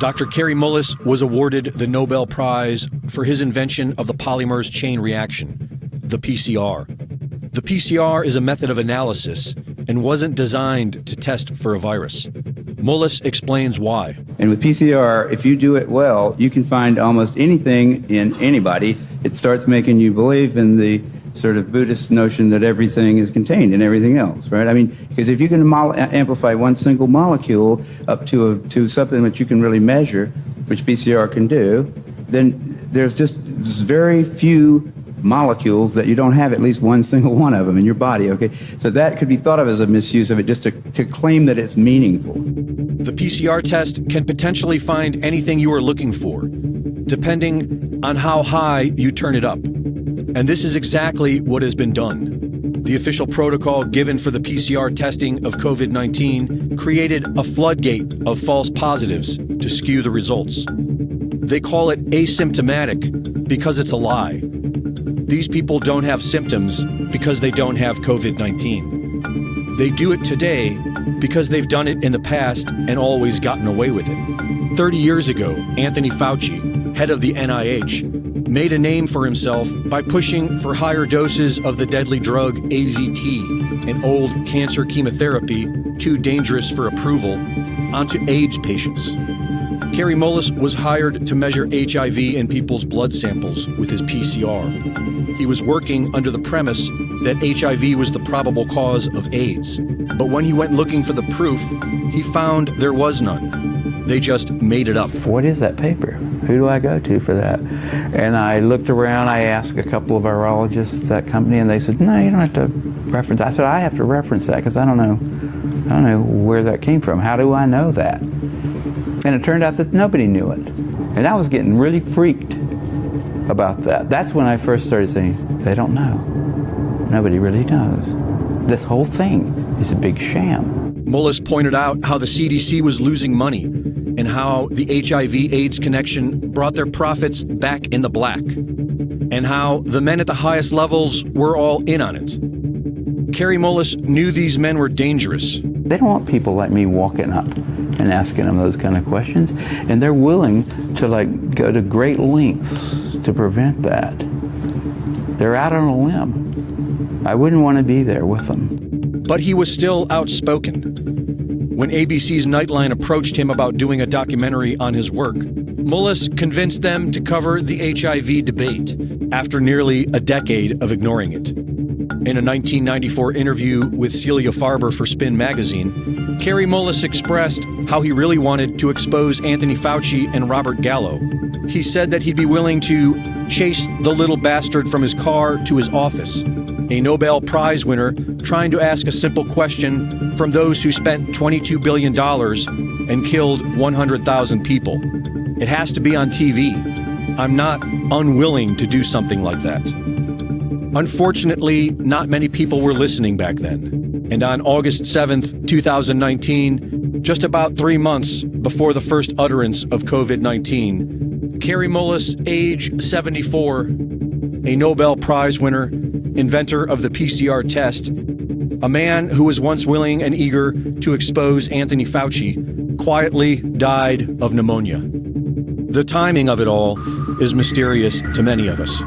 Dr. Kary Mullis was awarded the Nobel Prize for his invention of the polymerase chain reaction, the PCR. The PCR is a method of analysis and wasn't designed to test for a virus. Mullis explains why. And with PCR, if you do it well, you can find almost anything in anybody. It starts making you believe in the sort of Buddhist notion that everything is contained in everything else, right? I mean, because if you can amplify one single molecule up to something that you can really measure, which PCR can do, then there's just very few molecules that you don't have at least one single one of them in your body, okay? So that could be thought of as a misuse of it, just to claim that it's meaningful. The PCR test can potentially find anything you are looking for, depending on how high you turn it up. And this is exactly what has been done. The official protocol given for the PCR testing of COVID-19 created a floodgate of false positives to skew the results. They call it asymptomatic because it's a lie. These people don't have symptoms because they don't have COVID-19. They do it today because they've done it in the past and always gotten away with it. 30 years ago, Anthony Fauci, head of the NIH, made a name for himself by pushing for higher doses of the deadly drug AZT, an old cancer chemotherapy too dangerous for approval, onto AIDS patients. Kary Mullis was hired to measure HIV in people's blood samples with his PCR. He was working under the premise that HIV was the probable cause of AIDS. But when he went looking for the proof, he found there was none. They just made it up. What is that paper? Who do I go to for that? And I looked around, I asked a couple of virologists at that company, and they said, no, you don't have to reference. I said, I have to reference that because I don't know where that came from. How do I know that? And it turned out that nobody knew it. And I was getting really freaked about that. That's when I first started saying, they don't know. Nobody really knows. This whole thing is a big sham. Mullis pointed out how the CDC was losing money and how the HIV-AIDS connection brought their profits back in the black, and how the men at the highest levels were all in on it. Kary Mullis knew these men were dangerous. They don't want people like me walking up and asking them those kind of questions, and they're willing to go to great lengths to prevent that. They're out on a limb. I wouldn't want to be there with them. But he was still outspoken. When ABC's Nightline approached him about doing a documentary on his work, Mullis convinced them to cover the HIV debate after nearly a decade of ignoring it. In a 1994 interview with Celia Farber for Spin magazine, Kary Mullis expressed how he really wanted to expose Anthony Fauci and Robert Gallo. He said that he'd be willing to chase the little bastard from his car to his office, a Nobel Prize winner trying to ask a simple question from those who spent $22 billion and killed 100,000 people. It has to be on TV. I'm not unwilling to do something like that. Unfortunately, not many people were listening back then. And on August 7th, 2019, just about 3 months before the first utterance of COVID-19, Kary Mullis, age 74, a Nobel Prize winner, inventor of the PCR test, a man who was once willing and eager to expose Anthony Fauci, quietly died of pneumonia. The timing of it all is mysterious to many of us.